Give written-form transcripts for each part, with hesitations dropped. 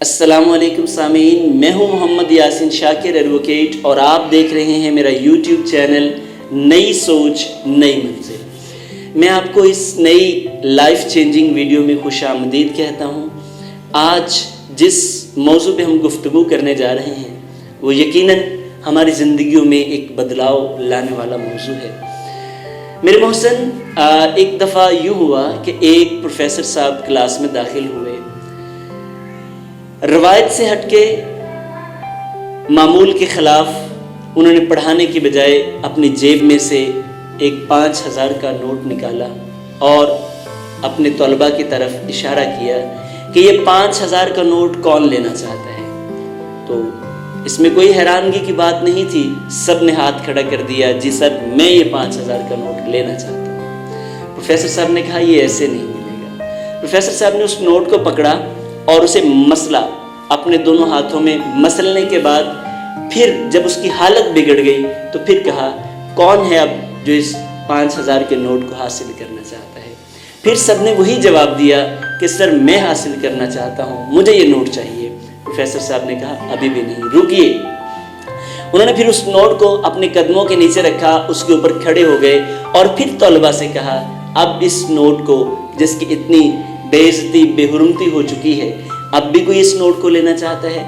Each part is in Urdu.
السلام علیکم سامعین، میں ہوں محمد یاسین شاکر ایڈوکیٹ اور آپ دیکھ رہے ہیں میرا یوٹیوب چینل نئی سوچ نئی منزل۔ میں آپ کو اس نئی لائف چینجنگ ویڈیو میں خوش آمدید کہتا ہوں۔ آج جس موضوع پہ ہم گفتگو کرنے جا رہے ہیں وہ یقیناً ہماری زندگیوں میں ایک بدلاؤ لانے والا موضوع ہے۔ میرے محسن، ایک دفعہ یوں ہوا کہ ایک پروفیسر صاحب کلاس میں داخل ہوئے، روایت سے ہٹ کے معمول کے خلاف انہوں نے پڑھانے کی بجائے اپنی جیب میں سے ایک 5,000 کا نوٹ نکالا اور اپنے طلباء کی طرف اشارہ کیا کہ یہ 5,000 کا نوٹ کون لینا چاہتا ہے۔ تو اس میں کوئی حیرانگی کی بات نہیں تھی، سب نے ہاتھ کھڑا کر دیا، جی سر میں یہ 5,000 کا نوٹ لینا چاہتا ہوں۔ پروفیسر صاحب نے کہا یہ ایسے نہیں ملے گا۔ پروفیسر صاحب نے اس نوٹ کو پکڑا اور اسے مسلا، اپنے دونوں ہاتھوں میں مسلنے کے بعد پھر جب اس کی حالت بگڑ گئی تو پھر کہا کون ہے اب جو اس 5,000 کے نوٹ کو حاصل کرنا چاہتا ہے۔ پھر سب نے وہی جواب دیا کہ سر میں حاصل کرنا چاہتا ہوں، مجھے یہ نوٹ چاہیے۔ پروفیسر صاحب نے کہا ابھی بھی نہیں، رکیے۔ انہوں نے پھر اس نوٹ کو اپنے قدموں کے نیچے رکھا، اس کے اوپر کھڑے ہو گئے اور پھر طلباء سے کہا اب اس نوٹ کو جس کی اتنی بے عزتی بے حرمتی ہو چکی ہے، اب بھی کوئی اس نوٹ کو لینا چاہتا ہے؟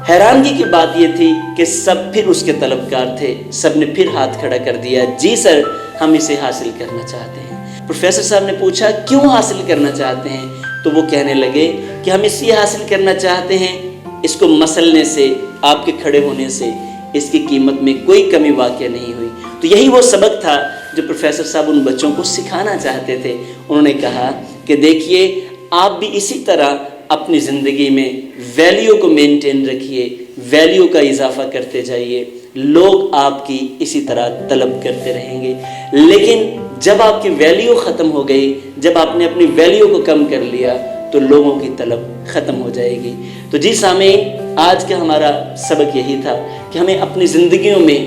حیرانگی کی بات یہ تھی کہ سب پھر اس کے طلبگار تھے، سب نے پھر ہاتھ کھڑا کر دیا، جی سر ہم اسے حاصل کرنا چاہتے ہیں۔ پروفیسر صاحب نے پوچھا کیوں حاصل کرنا چاہتے ہیں؟ تو وہ کہنے لگے کہ ہم اس لیے حاصل کرنا چاہتے ہیں، اس کو مسلنے سے، آپ کے کھڑے ہونے سے اس کی قیمت میں کوئی کمی واقع نہیں ہوئی۔ تو یہی وہ سبق تھا جو پروفیسر صاحب ان بچوں کو سکھانا چاہتے تھے۔ انہوں نے کہا کہ دیکھیے آپ بھی اسی طرح اپنی زندگی میں ویلیو کو مینٹین رکھیے، ویلیو کا اضافہ کرتے جائیے، لوگ آپ کی اسی طرح طلب کرتے رہیں گے۔ لیکن جب آپ کی ویلیو ختم ہو گئی، جب آپ نے اپنی ویلیو کو کم کر لیا تو لوگوں کی طلب ختم ہو جائے گی۔ تو جی سامعین، آج کا ہمارا سبق یہی تھا کہ ہمیں اپنی زندگیوں میں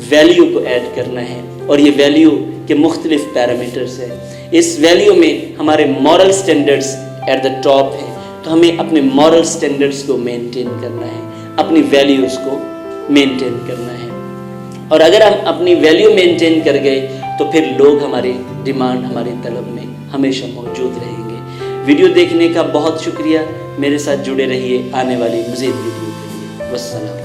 ویلیو کو ایڈ کرنا ہے، اور یہ ویلیو کے مختلف پیرامیٹرز ہیں۔ اس ویلیو میں ہمارے moral standards at the top ہیں، تو ہمیں اپنے مورل سٹینڈرڈز کو مینٹین کرنا ہے، اپنی ویلیوز کو مینٹین کرنا ہے۔ اور اگر ہم اپنی ویلیو مینٹین کر گئے تو پھر لوگ ہماری ڈیمانڈ، ہماری طلب میں ہمیشہ موجود رہیں گے۔ ویڈیو دیکھنے کا بہت شکریہ، میرے ساتھ جڑے رہیے آنے والی مزید ویڈیو کے لیے۔ والسلام۔